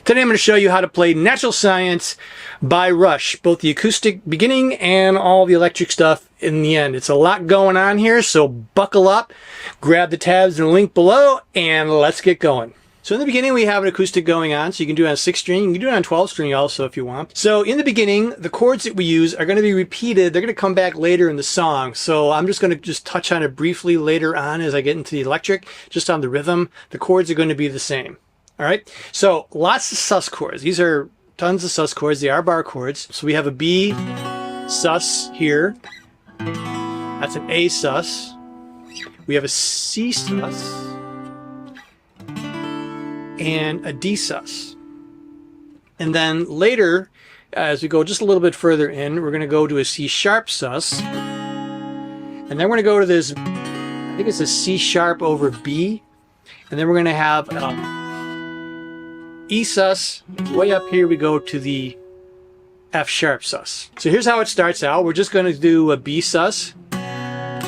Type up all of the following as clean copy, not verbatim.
Today I'm going to show you how to play Natural Science by Rush, both the acoustic beginning and all the electric stuff in the end. It's a lot going on here, so buckle up, grab the tabs in the link below, and let's get going. So in the beginning we have an acoustic going on, so you can do it on 6 string, you can do it on 12 string also if you want. So in the beginning, the chords that we use are going to be repeated, they're going to come back later in the song. So I'm just going to touch on it briefly later on as I get into the electric, just on the rhythm. The chords are going to be the same. All right, so lots of sus chords. These are tons of sus chords. They are bar chords. So we have a B sus here. That's an A sus. We have a C sus and a D sus. And then later, as we go just a little bit further in, we're going to go to a C sharp sus. And then we're going to go to this, I think it's a C sharp over B. And then we're going to have E sus. Way up here we go to the F sharp sus. So here's how it starts out. We're just going to do a B sus, A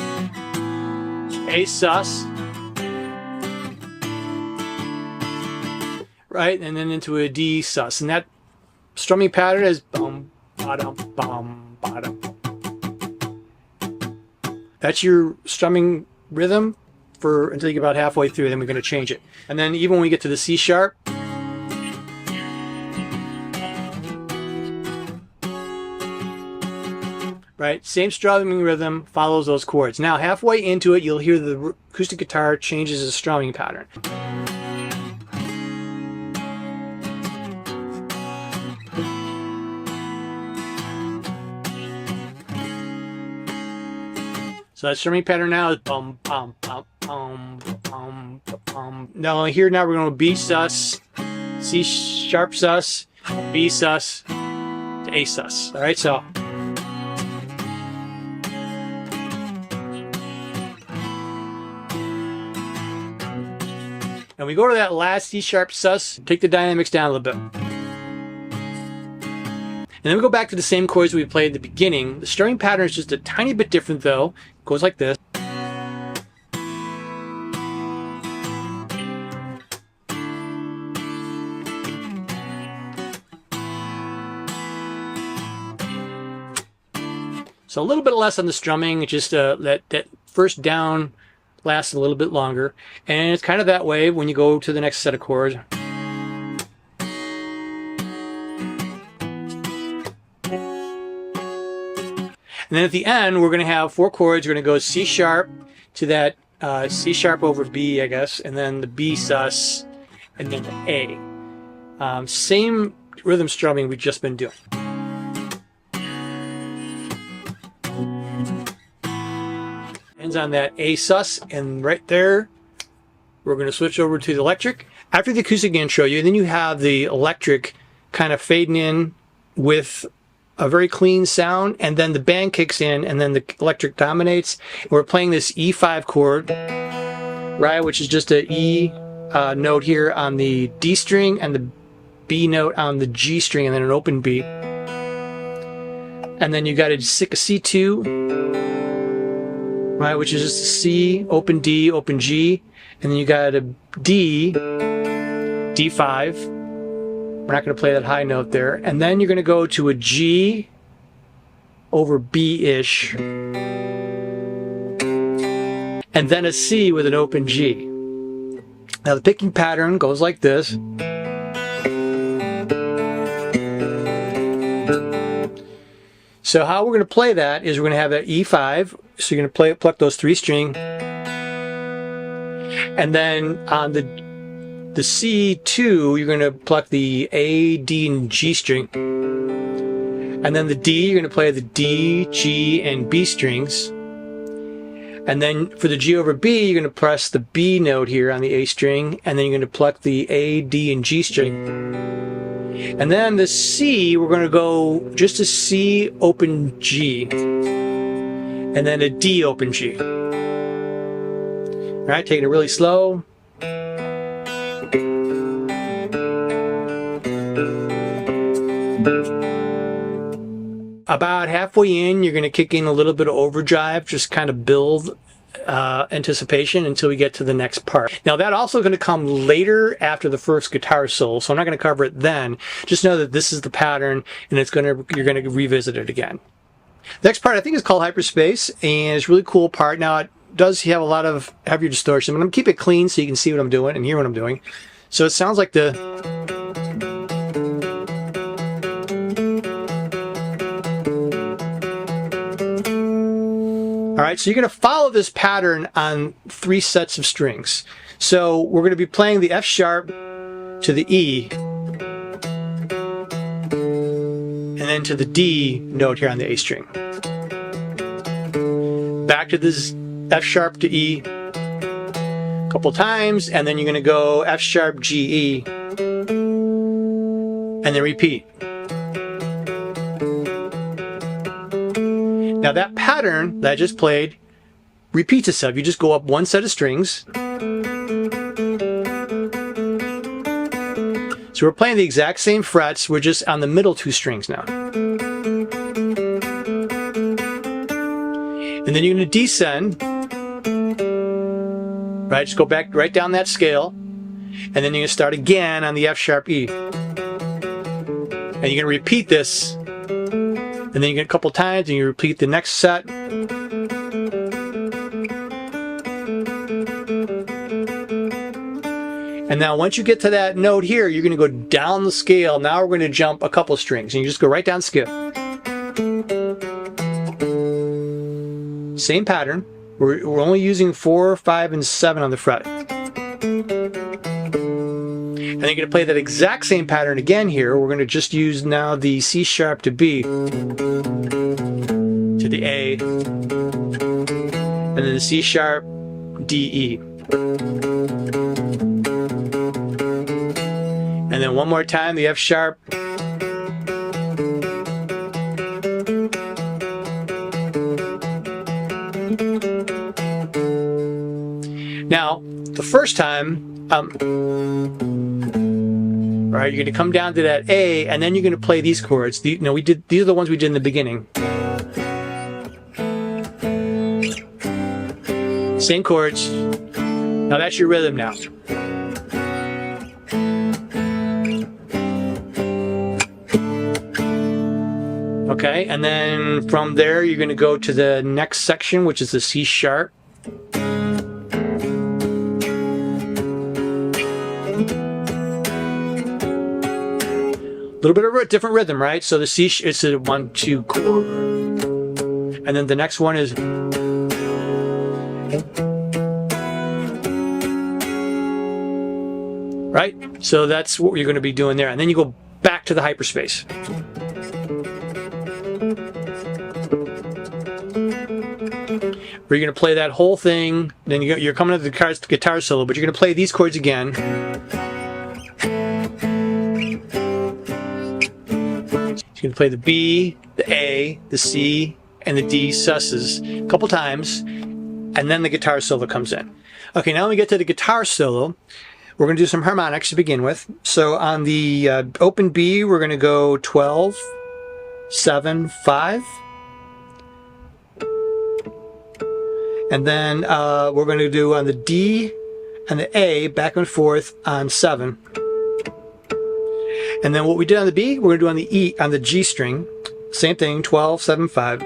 sus, right, and then into a D sus. And that strumming pattern is bum, bottom, bum, bottom. That's your strumming rhythm for until you get about halfway through. Then we're going to change it. And then even when we get to the C sharp, right, same strumming rhythm, follows those chords. Now halfway into it, you'll hear the acoustic guitar changes the strumming pattern. So that strumming pattern now is bum, bum, bum, bum, bum, bum. Now here, now we're going to B sus, C sharp sus, B sus, to A sus. All right, so. And we go to that last C sharp sus, take the dynamics down a little bit. And then we go back to the same chords we played at the beginning. The strumming pattern is just a tiny bit different though. It goes like this. So a little bit less on the strumming, just that first down lasts a little bit longer, and it's kind of that way when you go to the next set of chords. And then at the end we're going to have 4 chords. We're going to go C sharp to that C sharp over B, I guess, and then the B sus, and then the A. Same rhythm strumming we've just been doing. Ends on that A sus, and right there we're going to switch over to the electric. After the acoustic intro you, then you have the electric kind of fading in with a very clean sound, and then the band kicks in, and then the electric dominates. We're playing this E5 chord, right, which is just a E note here on the D string and the B note on the G string, and then an open B. And then you got a C2, right, which is just a C, open D, open G, and then you got a D, D5. We're not going to play that high note there. And then you're going to go to a G over B-ish, and then a C with an open G. Now the picking pattern goes like this. So how we're going to play that is we're going to have an E5, so you're going to pluck those 3 string, and then on the C2 you're going to pluck the A, D, and G string, and then the D you're going to play the D, G, and B strings, and then for the G over B you're going to press the B note here on the A string, and then you're going to pluck the A, D, and G string. And then the C, we're going to go just a C open G, and then a D open G. All right, taking it really slow. About halfway in, you're going to kick in a little bit of overdrive, just kind of build anticipation until we get to the next part. Now that also going to come later after the first guitar solo, so I'm not going to cover it then. Just know that this is the pattern, and you're going to revisit it again. The next part I think is called Hyperspace, and it's a really cool part. Now it does have a lot of heavier distortion, but I'm going to keep it clean so you can see what I'm doing and hear what I'm doing. So it sounds like the... Alright, so you're going to follow this pattern on 3 sets of strings. So we're going to be playing the F sharp to the E, and then to the D note here on the A string. Back to this F sharp to E a couple times, and then you're going to go F sharp, G, E, and then repeat. Now that pattern that I just played repeats itself. You just go up 1 set of strings. So we're playing the exact same frets, we're just on the middle 2 strings now. And then you're going to descend, right? Just go back right down that scale, and then you're going to start again on the F sharp E. And you're going to repeat this, and then you get a couple times, and you repeat the next set. And now once you get to that note here, you're going to go down the scale. Now we're going to jump a couple strings, and you just go right down the scale. Same pattern. We're only using 4, 5, and 7 on the fret. And then you're going to play that exact same pattern again here. We're going to just use now the C sharp to B, to the A, and then the C sharp, D, E. And then one more time, the F sharp. Now, the first time, right, you're going to come down to that A, and then you're going to play these chords. These are the ones we did in the beginning. Same chords. Now that's your rhythm now. Okay, and then from there you're going to go to the next section, which is the C sharp. A little bit of a different rhythm, right? So the C, it's a 1, 2 chord. And then the next one is... Right? So that's what you're going to be doing there. And then you go back to the hyperspace. Where you're going to play that whole thing. Then you're coming to the guitar solo, but you're going to play these chords again. You're going to play the B, the A, the C, and the D susses a couple times, and then the guitar solo comes in. Okay, now when we get to the guitar solo, we're going to do some harmonics to begin with. So on the open B, we're going to go 12, 7, 5. And then we're going to do on the D and the A, back and forth on 7. And then what we did on the B, we're going to do on the E, on the G string. Same thing, 12, 7, 5.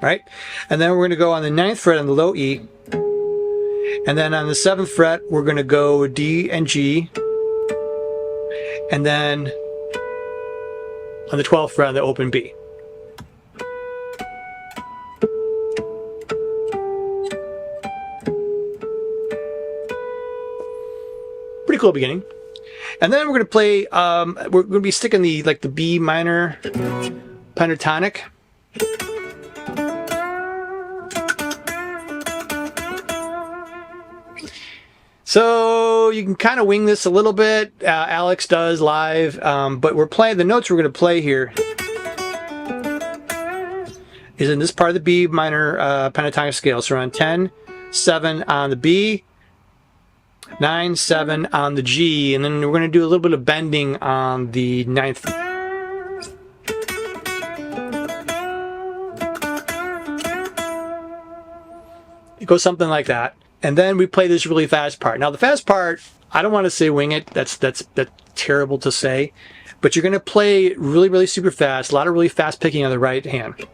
Right? And then we're going to go on the 9th fret on the low E. And then on the 7th fret, we're going to go D and G. And then on the 12th fret on the open B. Pretty cool beginning. And then we're going to play, we're going to be sticking the B minor pentatonic. So you can kind of wing this a little bit. Alex does live, but we're playing, the notes we're going to play here is in this part of the B minor pentatonic scale. So we're on 10, 7 on the B, 9, 7 on the G, and then we're going to do a little bit of bending on the 9th. It goes something like that. And then we play this really fast part. Now the fast part, I don't want to say wing it. That's terrible to say. But you're going to play really, really super fast. A lot of really fast picking on the right hand.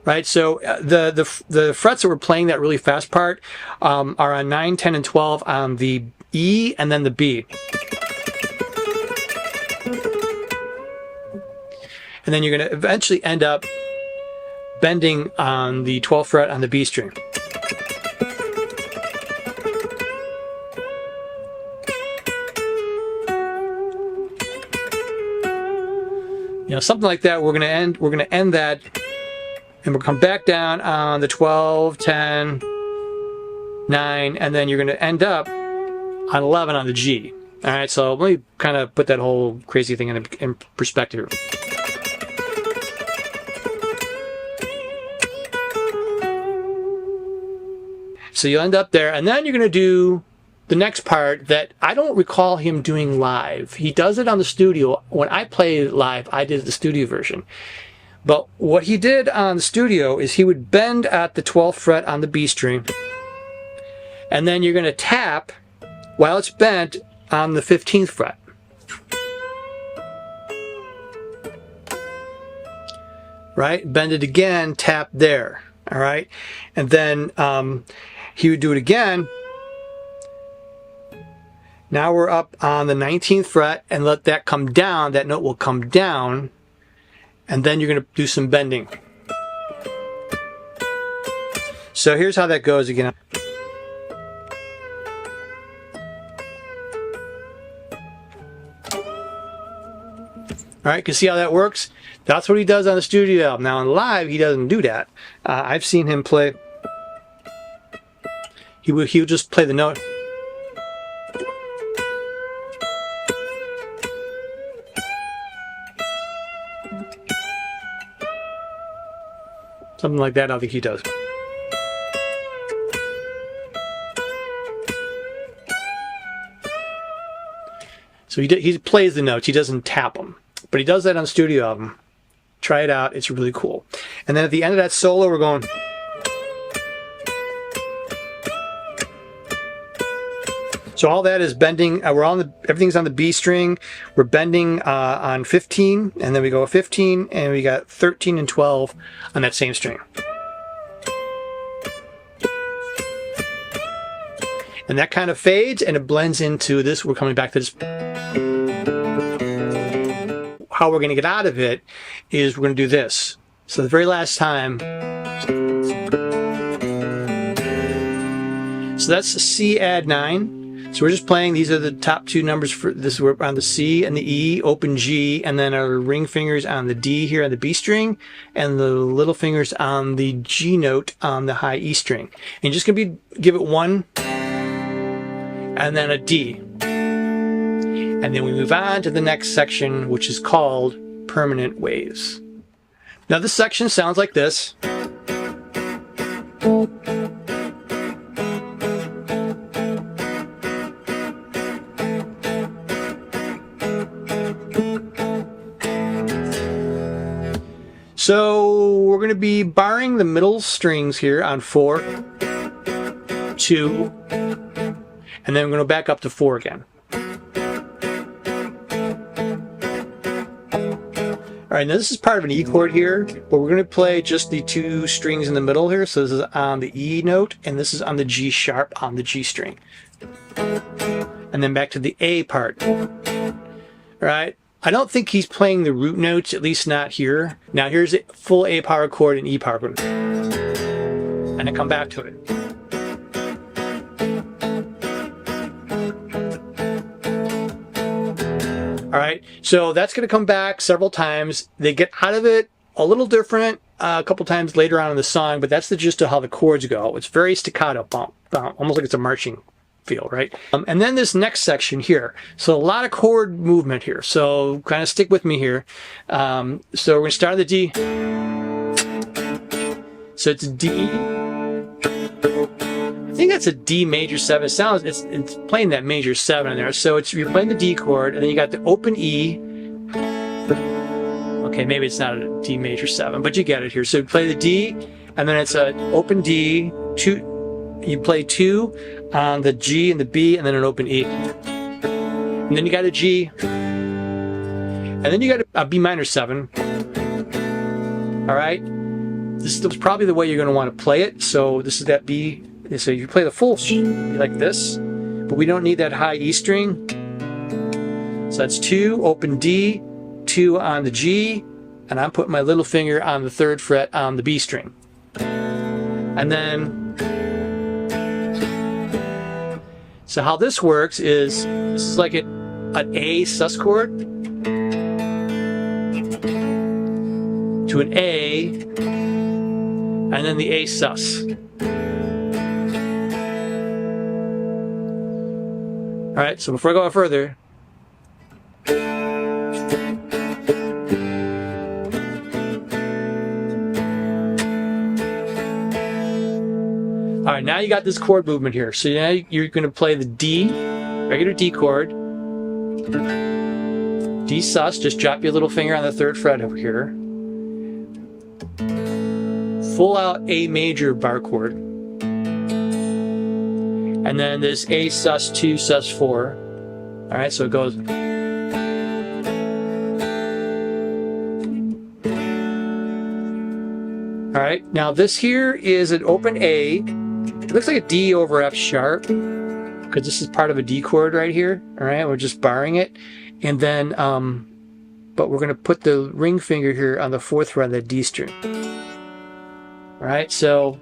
Right, so the frets that we're playing that really fast part are on 9, 10, and 12 on the E and then the B. And then you're going to eventually end up bending on the 12th fret on the B string. You know, something like that. We're going to end that, and we'll come back down on the 12, 10, 9, and then you're going to end up on 11 on the G. All right, so let me kind of put that whole crazy thing in perspective. So you end up there, and then you're going to do the next part that I don't recall him doing live. He does it on the studio. When I play live, I did the studio version. But what he did on the studio is he would bend at the 12th fret on the B string, and then you're going to tap while it's bent on the 15th fret. Right? Bend it again, tap there. All right? And then he would do it again. Now we're up on the 19th fret, and let that come down. That note will come down, and then you're going to do some bending. So here's how that goes again. All right, you can see how that works? That's what he does on the studio album. Now in live, he doesn't do that. I've seen him play. He would just play the note. Something like that, I think he does. So he plays the notes, he doesn't tap them. But he does that on the studio album. Try it out, it's really cool. And then at the end of that solo, we're going. So all that is bending. We're on everything's on the B string. We're bending on 15, and then we go 15, and we got 13 and 12 on that same string. And that kind of fades, and it blends into this. We're coming back to this. How we're going to get out of it is we're going to do this. So the very last time. So that's the C add 9. So we're just playing, these are the top two numbers for this. We're on the C and the E, open G, and then our ring fingers on the D here on the B string, and the little fingers on the G note on the high E string. And you're just going to give it one, and then a D. And then we move on to the next section, which is called Permanent Waves. Now this section sounds like this. So we're going to be barring the middle strings here on 4, 2, and then we're going to back up to 4 again. All right, now this is part of an E chord here, but we're going to play just the 2 strings in the middle here. So this is on the E note, and this is on the G sharp on the G string. And then back to the A part. All right. I don't think he's playing the root notes, at least not here. Now here's a full A power chord and E power chord. And I come back to it. All right, so that's going to come back several times. They get out of it a little different a couple times later on in the song, but that's the gist of how the chords go. It's very staccato, almost like it's a marching feel, right? And then this next section here. So a lot of chord movement here. So kind of stick with me here. So we're going to start on the D. So it's D. I think that's a D major 7. It sounds, it's playing that major 7 in there. So you're playing the D chord, and then you got the open E. Okay, maybe it's not a D major 7, but you get it here. So you play the D, and then it's an open D, 2, you play 2 on the G and the B, and then an open E. And then you got a G, and then you got a B minor 7. All right? This is probably the way you're going to want to play it. So this is that B. So you play the full like this, but we don't need that high E string. So that's 2, open D, 2 on the G, and I'm putting my little finger on the 3rd fret on the B string. And then, so how this works is, this is like an A sus chord to an A, and then the A sus. All right, so before I go further, all right, now you got this chord movement here. So now you're going to play the D, regular D chord, D sus, just drop your little finger on the 3rd fret over here. Full out A major bar chord. And then this A sus 2, sus 4. All right, so it goes. All right, now this here is an open A. It looks like a D over F sharp, because this is part of a D chord right here. All right, we're just barring it. And then, but we're going to put the ring finger here on the 4th fret of that D string. All right, so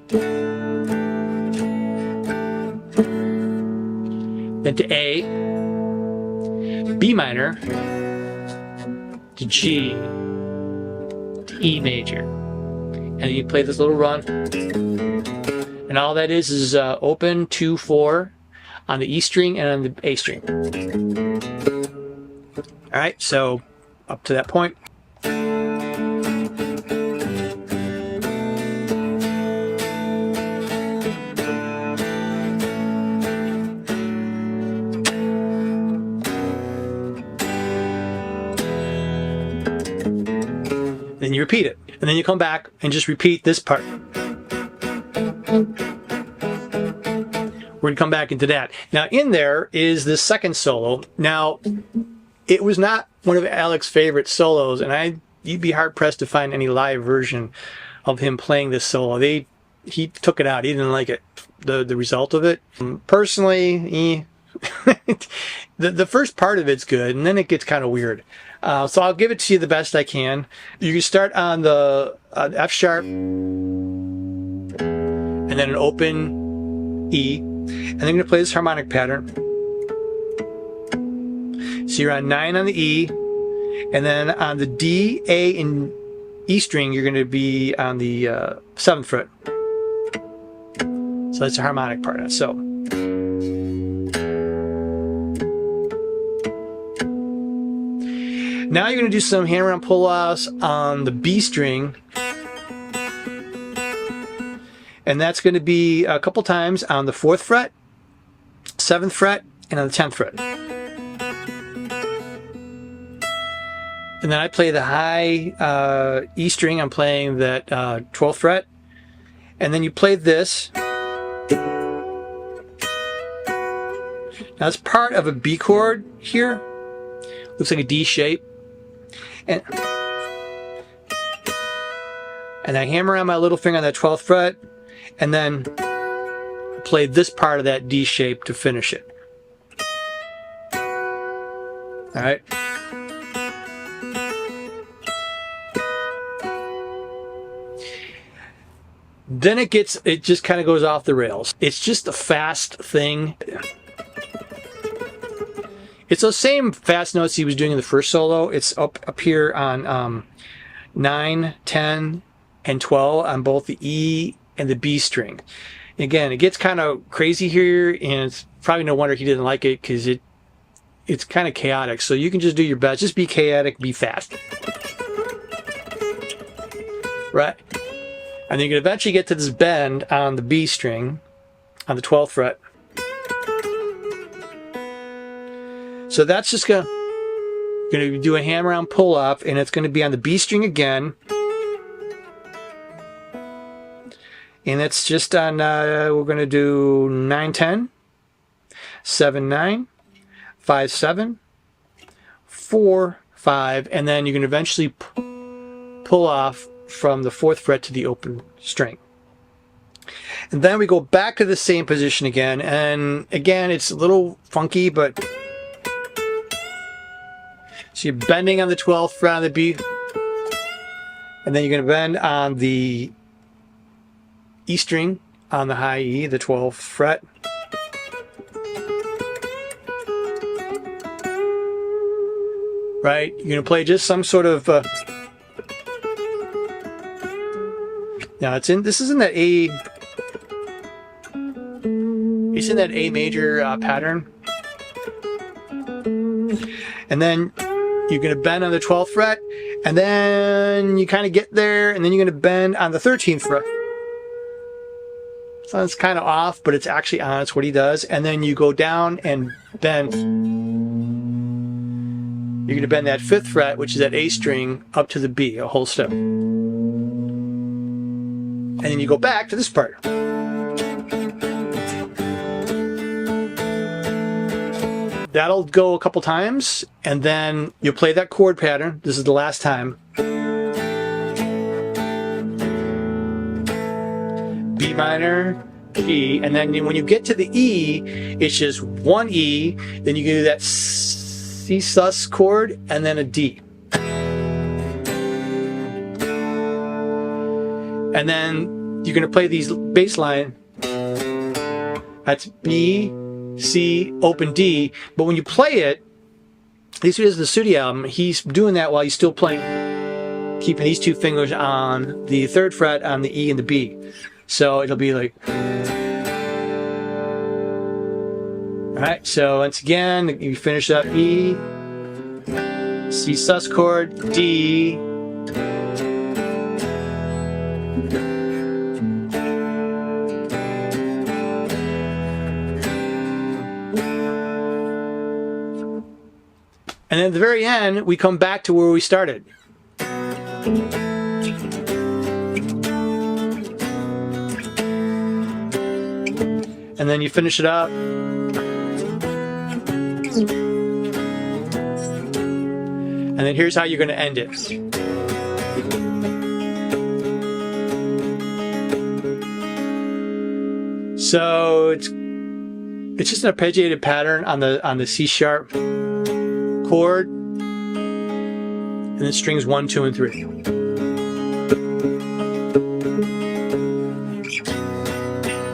then to A, B minor, to G, to E major. And you play this little run. And all that is open 2, 4 on the E string and on the A string. All right, so up to that point. Then you repeat it, and then you come back and just repeat this part. We're going to come back into that. Now in there is this second solo. Now it was not one of Alex's favorite solos, and you'd be hard pressed to find any live version of him playing this solo. He took it out. He didn't like it, the result of it. Personally, the first part of it's good, and then it gets kind of weird. So I'll give it to you the best I can. You can start on the F sharp, and then an open E, and then you're going to play this harmonic pattern. So you're on 9 on the E, and then on the D, A, and E string, you're going to be on the 7th fret. So that's a harmonic part. So now you're going to do some hand around pull-offs on the B string, and that's going to be a couple times on the 4th fret, 7th fret, and on the 10th fret. And then I play the high E string. I'm playing that 12th fret, and then you play this. Now it's part of a B chord here. Looks like a D shape. And I hammer on my little finger on that 12th fret, and then play this part of that D shape to finish it. All right. Then it just kind of goes off the rails. It's just a fast thing. It's those same fast notes he was doing in the first solo. It's up here on 9, 10, and 12 on both the E and the B string. Again, it gets kind of crazy here, and it's probably no wonder he didn't like it, because it's kind of chaotic. So you can just do your best. Just be chaotic, be fast. Right? And then you can eventually get to this bend on the B string, on the 12th fret. So that's just gonna, Going to do a hammer on pull off, and it's going to be on the B string again. And it's just on, we're going to do 9-10, 7-9, 5-7, 4-5, and then you can eventually pull off from the 4th fret to the open string. And then we go back to the same position again, and again it's a little funky, but so you're bending on the 12th fret on the B, and then you're going to bend on the E string on the high E, the 12th fret. Right? You're going to play just some sort of now it's in, this is in that A, it's in that A major pattern. And then you're going to bend on the 12th fret, and then you kind of get there, and then you're going to bend on the 13th fret. So it's kind of off, but it's actually on. It's what he does. And then you go down and bend. You're going to bend that 5th fret, which is that A string, up to the B, a whole step. And then you go back to this part. That'll go a couple times, and then you'll play that chord pattern. This is the last time. B minor, E, and then when you get to the E, it's just one E, then you can do that C sus chord, and then a D. And then you're going to play these bass line. That's B, C, open D. But when you play it, at least he does the studio album, he's doing that while he's still playing, keeping these two fingers on the 3rd fret on the E and the B. So it'll be like, alright, so once again, you finish up E, C sus chord, D, and then at the very end, we come back to where we started. And then you finish it up. And then here's how you're going to end it. So it's just an arpeggiated pattern on the C sharp chord, and then strings 1, 2, and 3.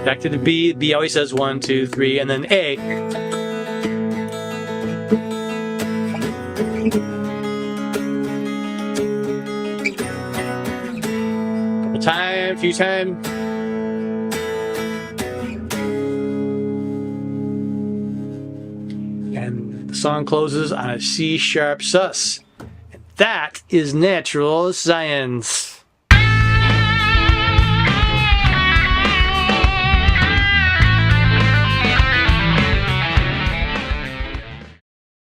Back to the B. B always says 1, 2, 3, and then A. A few times. And the song closes on a C sharp sus. And that is natural science.